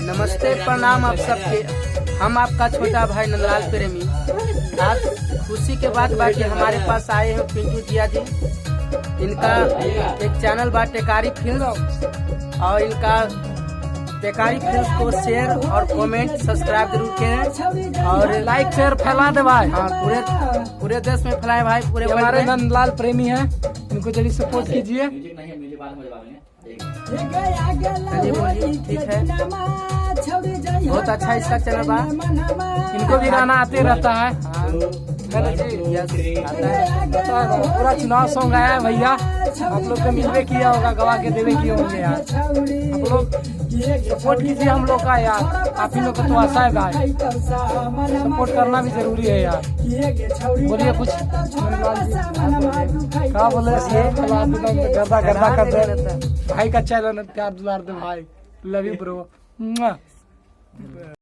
नमस्ते, प्रणाम आप सबके। हम आपका छोटा भाई नंदलाल प्रेमी। आज खुशी के बात बा कि हमारे पास आए हैं पिंटू जिया जी। इनका एक चैनल बा टेकारी फिल्म, और इनका टेकारी फिल्म को शेयर और कमेंट सब्सक्राइब जरूर करें और लाइक शेयर फैला दे भाई। हाँ, पूरे देश में फैलाए भाई, पूरे हमारे नंदलाल प्रेमी हैं, इनको जल्दी सपोर्ट कीजिए। चलिए बोलिए, ठीक है, बहुत अच्छा इसका चैनल बा। इनको भी गाना आते रहता है। पूरा चुनाव सॉन्ग आया है भैया, आप लोग को मिलवे किया होगा, गवा के देवे किए होंगे यार। आप लोग सपोर्ट कीजिए हम लोग का यार, आप ही लोग को तो आशा है भाई, सपोर्ट करना भी जरूरी है यार। बोलिए कुछ क्या बोले, गर्दा गर्दा कर दे भाई का चैनल, प्यार दुलार दे भाई, लव यू ब्रो।